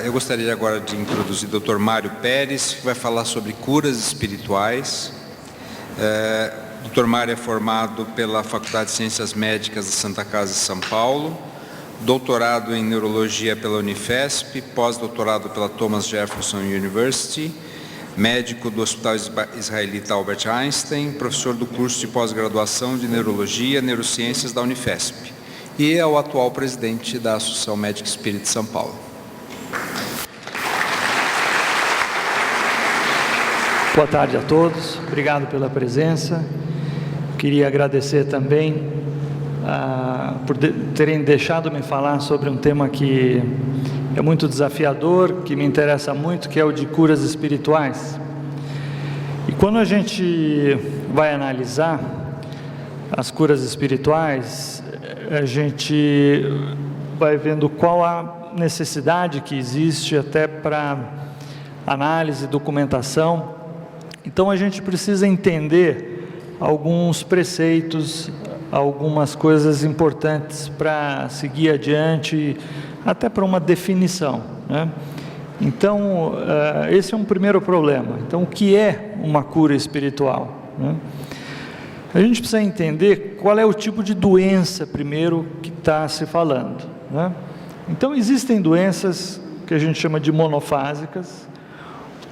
Eu gostaria agora de introduzir o Dr. Mário Pérez, que vai falar sobre curas espirituais. Dr. Mário é formado pela Faculdade de Ciências Médicas de Santa Casa de São Paulo, doutorado em Neurologia pela Unifesp, pós-doutorado pela Thomas Jefferson University, médico do Hospital Israelita Albert Einstein, professor do curso de pós-graduação de Neurologia e Neurociências da Unifesp, e é o atual presidente da Associação Médica Espírita de São Paulo. Boa tarde a todos, obrigado pela presença. Queria agradecer também por terem deixado me falar sobre um tema que é muito desafiador, que me interessa muito, que é o de curas espirituais. E quando a gente vai analisar as curas espirituais, a gente vai vendo qual a necessidade que existe até para análise e documentação. Então a gente precisa entender alguns preceitos, algumas coisas importantes para seguir adiante, até para uma definição, né? Então, esse é um primeiro problema. Então, o que é uma cura espiritual, né? A gente precisa entender qual é o tipo de doença, primeiro, que está se falando, né? Então, existem doenças que a gente chama de monofásicas,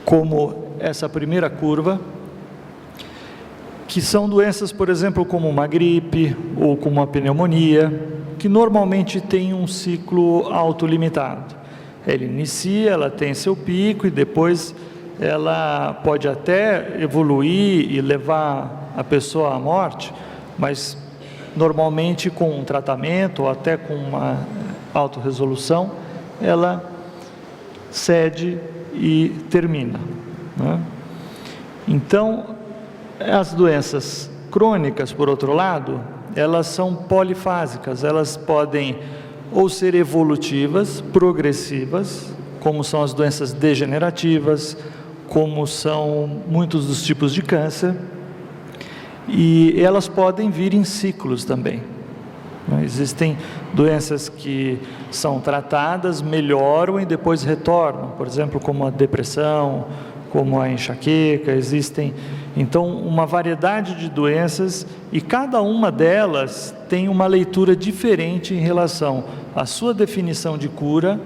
como essa primeira curva, que são doenças, por exemplo, como uma gripe ou como uma pneumonia, que normalmente tem um ciclo autolimitado. Ela inicia, ela tem seu pico e depois ela pode até evoluir e levar a pessoa à morte, mas normalmente com um tratamento ou até com uma autorresolução, ela cede e termina, né? Então, as doenças crônicas, por outro lado, elas são polifásicas, elas podem ou ser evolutivas, progressivas, como são as doenças degenerativas, como são muitos dos tipos de câncer, e elas podem vir em ciclos também. Existem doenças que são tratadas, melhoram e depois retornam, por exemplo, como a depressão, como a enxaqueca. Existem, então, uma variedade de doenças e cada uma delas tem uma leitura diferente em relação à sua definição de cura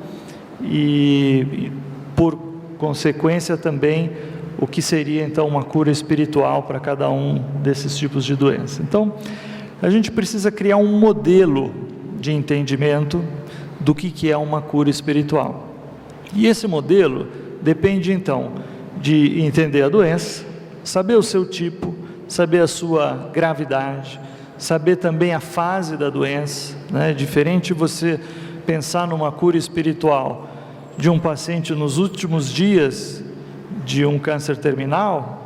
e por consequência também, o que seria então uma cura espiritual para cada um desses tipos de doença. Então, a gente precisa criar um modelo de entendimento do que é uma cura espiritual. E esse modelo depende então de entender a doença, saber o seu tipo, saber a sua gravidade, saber também a fase da doença, né? É diferente você pensar numa cura espiritual de um paciente nos últimos dias de um câncer terminal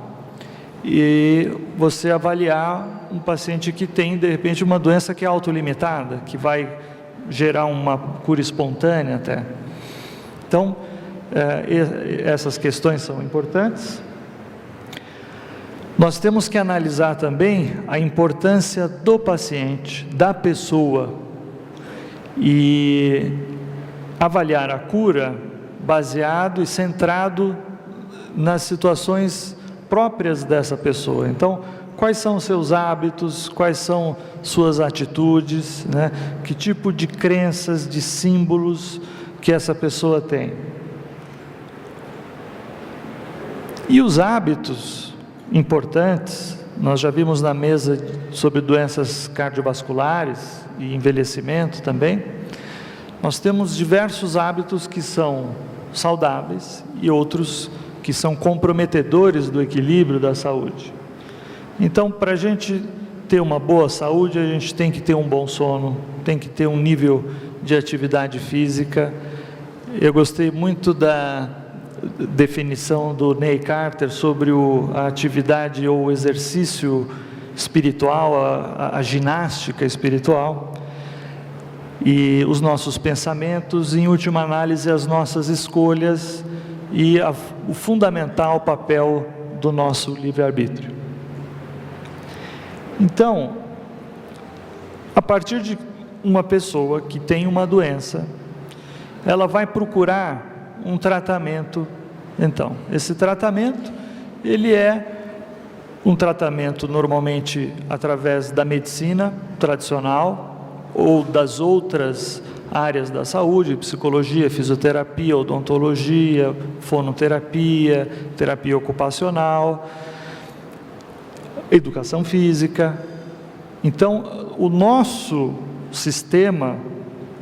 e você avaliar um paciente que tem, de repente, uma doença que é autolimitada, que vai gerar uma cura espontânea até. Então, essas questões são importantes. Nós temos que analisar também a importância do paciente, da pessoa, e avaliar a cura baseado e centrado nas situações próprias dessa pessoa. Então, quais são os seus hábitos, quais são suas atitudes, né? Que tipo de crenças, de símbolos que essa pessoa tem. E os hábitos importantes, nós já vimos na mesa sobre doenças cardiovasculares e envelhecimento também. Nós temos diversos hábitos que são saudáveis e outros que são comprometedores do equilíbrio da saúde. Então, para a gente ter uma boa saúde, a gente tem que ter um bom sono, tem que ter um nível de atividade física. Eu gostei muito da definição do Ney Carter sobre a atividade ou o exercício espiritual, a ginástica espiritual, e os nossos pensamentos, em última análise, as nossas escolhas e o fundamental papel do nosso livre-arbítrio. Então, a partir de uma pessoa que tem uma doença, ela vai procurar um tratamento. Então, esse tratamento, ele é um tratamento normalmente através da medicina tradicional ou das outras áreas da saúde, psicologia, fisioterapia, odontologia, fonoterapia, terapia ocupacional, educação física. Então, o nosso sistema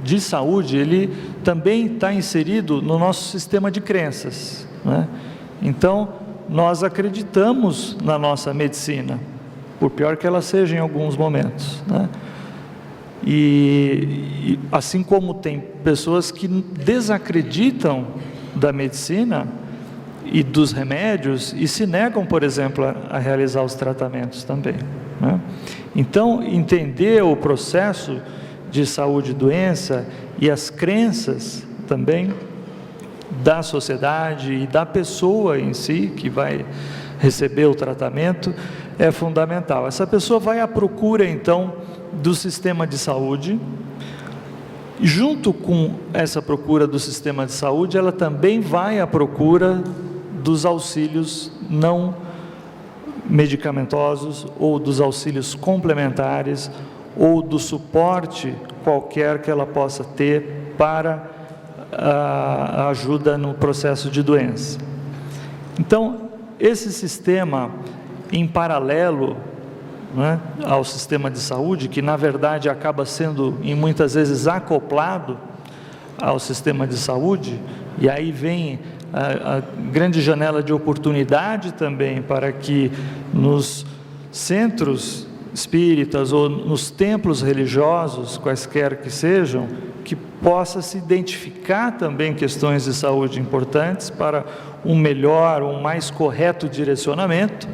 de saúde, ele também está inserido no nosso sistema de crenças, né? Então, nós acreditamos na nossa medicina, por pior que ela seja em alguns momentos, né? E assim como tem pessoas que desacreditam da medicina e dos remédios e se negam, por exemplo, a realizar os tratamentos também, né? Então, entender o processo de saúde e doença e as crenças também da sociedade e da pessoa em si que vai receber o tratamento é fundamental. Essa pessoa vai à procura então do sistema de saúde. Junto com essa procura do sistema de saúde, ela também vai à procura dos auxílios não medicamentosos ou dos auxílios complementares ou do suporte qualquer que ela possa ter para a ajuda no processo de doença. Então, esse sistema em paralelo, né, ao sistema de saúde, que na verdade acaba sendo em muitas vezes acoplado ao sistema de saúde, e aí vem a grande janela de oportunidade também para que nos centros espíritas ou nos templos religiosos, quaisquer que sejam, que possa se identificar também questões de saúde importantes para um melhor, um mais correto direcionamento,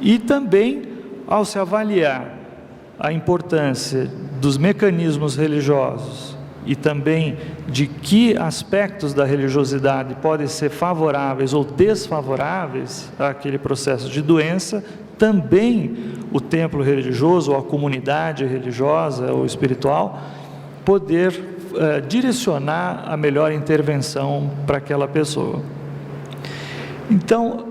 e também ao se avaliar a importância dos mecanismos religiosos e também de que aspectos da religiosidade podem ser favoráveis ou desfavoráveis àquele processo de doença, também o templo religioso, ou a comunidade religiosa ou espiritual, poder direcionar a melhor intervenção para aquela pessoa. Então,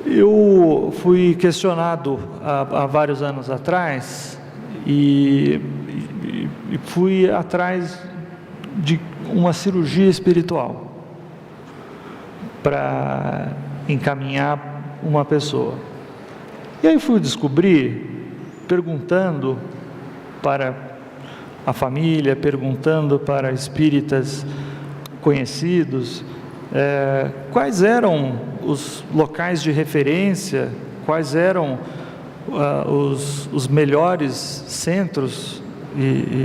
eu fui questionado há vários anos atrás e fui atrás de uma cirurgia espiritual para encaminhar uma pessoa. E aí fui descobrir, perguntando para a família, perguntando para espíritas conhecidos, quais eram os locais de referência, quais eram os melhores centros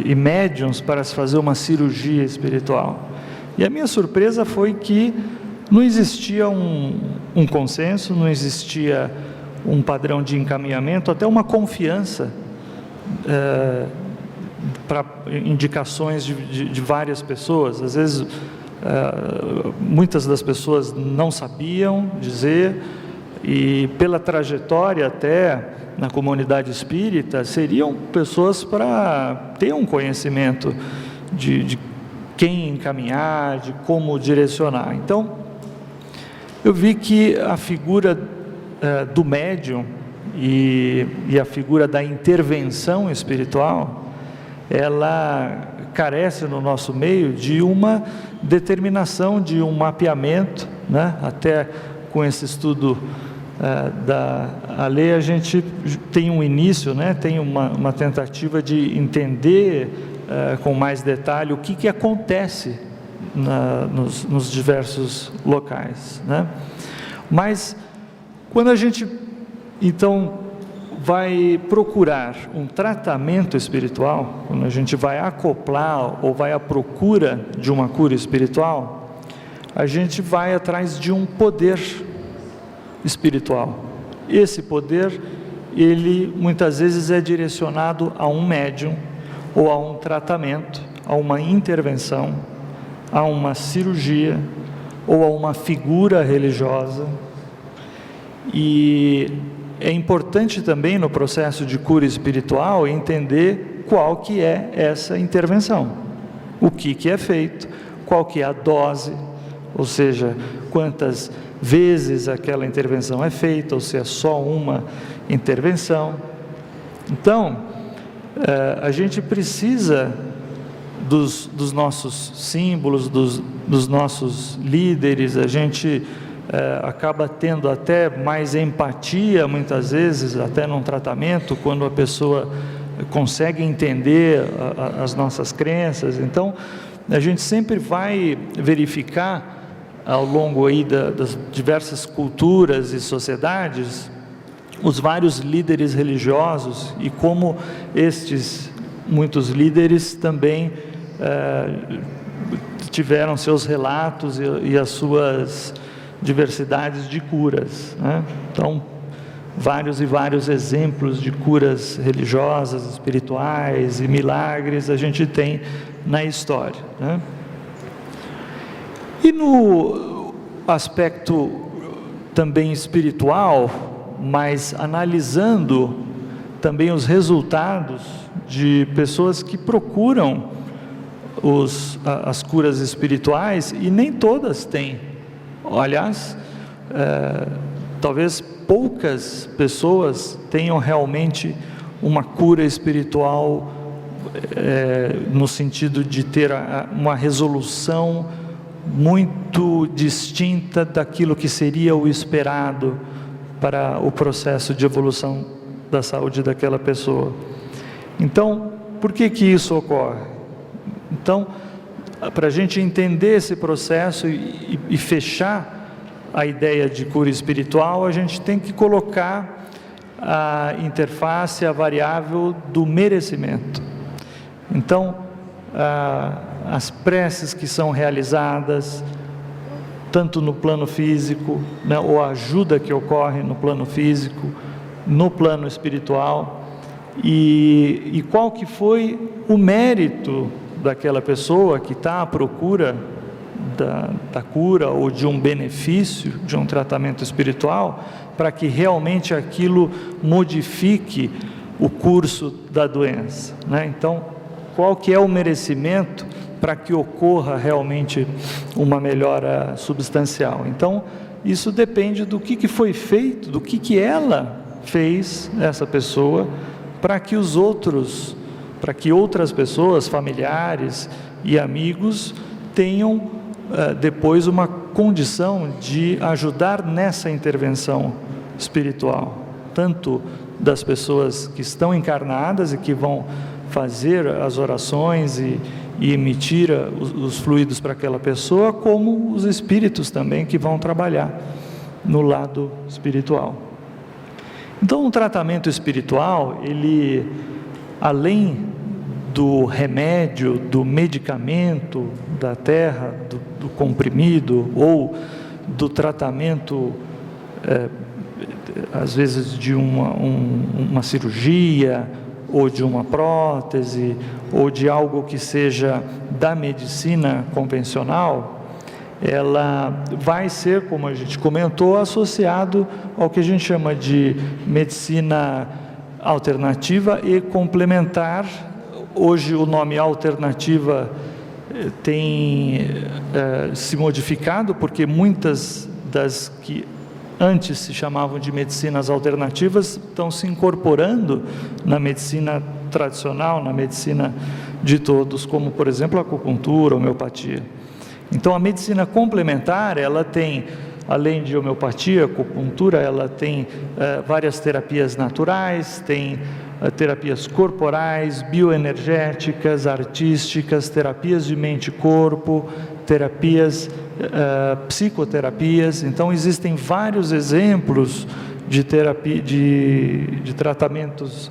e médiuns para se fazer uma cirurgia espiritual. E a minha surpresa foi que não existia um consenso, não existia um padrão de encaminhamento, até uma confiança para indicações de várias pessoas. Às vezes, muitas das pessoas não sabiam dizer, e pela trajetória até na comunidade espírita, seriam pessoas para ter um conhecimento de quem encaminhar, de como direcionar. Então, eu vi que a figura do médium e a figura da intervenção espiritual, ela carece no nosso meio de uma determinação, de um mapeamento, né? Até com esse estudo da lei, a gente tem um início, né? Tem uma tentativa de entender com mais detalhe o que acontece nos diversos locais, né? Mas quando a gente então vai procurar um tratamento espiritual, quando a gente vai acoplar ou vai à procura de uma cura espiritual, a gente vai atrás de um poder espiritual. Esse poder, ele muitas vezes é direcionado a um médium, ou a um tratamento, a uma intervenção, a uma cirurgia, ou a uma figura religiosa. E é importante também no processo de cura espiritual entender qual que é essa intervenção, o que é feito, qual que é a dose, ou seja, quantas vezes aquela intervenção é feita, ou se é só uma intervenção. Então, a gente precisa dos nossos símbolos, dos nossos líderes. A gente acaba tendo até mais empatia, muitas vezes, até num tratamento, quando a pessoa consegue entender as nossas crenças. Então, a gente sempre vai verificar, ao longo aí das diversas culturas e sociedades, os vários líderes religiosos e como muitos líderes também tiveram seus relatos e as suas diversidades de curas, né? Então, vários e vários exemplos de curas religiosas, espirituais e milagres a gente tem na história, né? E no aspecto também espiritual, mas analisando também os resultados de pessoas que procuram as curas espirituais, e nem todas têm. Aliás, talvez poucas pessoas tenham realmente uma cura espiritual, no sentido de ter uma resolução muito distinta daquilo que seria o esperado para o processo de evolução da saúde daquela pessoa. Então, por que isso ocorre? Então, para a gente entender esse processo e fechar a ideia de cura espiritual, a gente tem que colocar a interface, a variável do merecimento. Então, as preces que são realizadas, tanto no plano físico, né, ou a ajuda que ocorre no plano físico, no plano espiritual, e qual que foi o mérito daquela pessoa que está à procura da cura ou de um benefício, de um tratamento espiritual, para que realmente aquilo modifique o curso da doença, né? Então, qual que é o merecimento para que ocorra realmente uma melhora substancial? Então, isso depende do que foi feito, do que ela fez, essa pessoa, para que outras pessoas, familiares e amigos, tenham depois uma condição de ajudar nessa intervenção espiritual, tanto das pessoas que estão encarnadas e que vão fazer as orações e emitir os fluidos para aquela pessoa, como os espíritos também que vão trabalhar no lado espiritual. Então, o tratamento espiritual, ele, além do remédio, do medicamento da terra, do comprimido, ou do tratamento, às vezes de uma cirurgia, ou de uma prótese, ou de algo que seja da medicina convencional, ela vai ser, como a gente comentou, associado ao que a gente chama de medicina alternativa e complementar. Hoje o nome alternativa tem se modificado, porque muitas das que antes se chamavam de medicinas alternativas estão se incorporando na medicina tradicional, na medicina de todos, como por exemplo a acupuntura, a homeopatia. Então a medicina complementar, ela tem, além de homeopatia, acupuntura, ela tem várias terapias naturais, tem terapias corporais, bioenergéticas, artísticas, terapias de mente e corpo, terapias, psicoterapias. Então existem vários exemplos de terapia, de tratamentos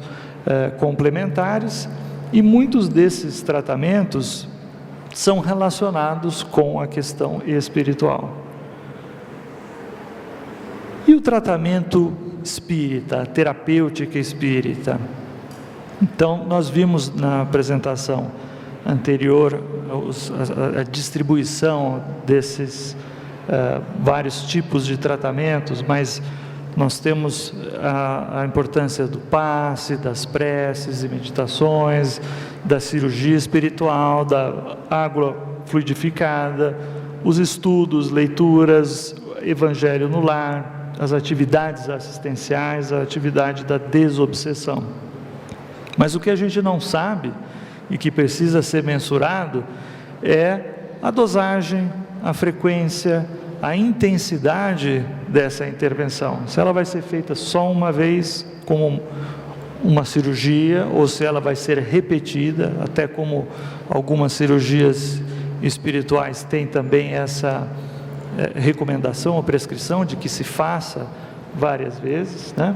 complementares, e muitos desses tratamentos são relacionados com a questão espiritual. E o tratamento espírita, a terapêutica espírita? Então, nós vimos na apresentação anterior a distribuição desses vários tipos de tratamentos, mas nós temos a importância do passe, das preces e meditações, da cirurgia espiritual, da água fluidificada, os estudos, leituras, evangelho no lar, as atividades assistenciais, a atividade da desobsessão. Mas o que a gente não sabe e que precisa ser mensurado é a dosagem, a frequência, a intensidade dessa intervenção. Se ela vai ser feita só uma vez, como uma cirurgia, ou se ela vai ser repetida, até como algumas cirurgias espirituais têm também essa recomendação ou prescrição de que se faça várias vezes, né?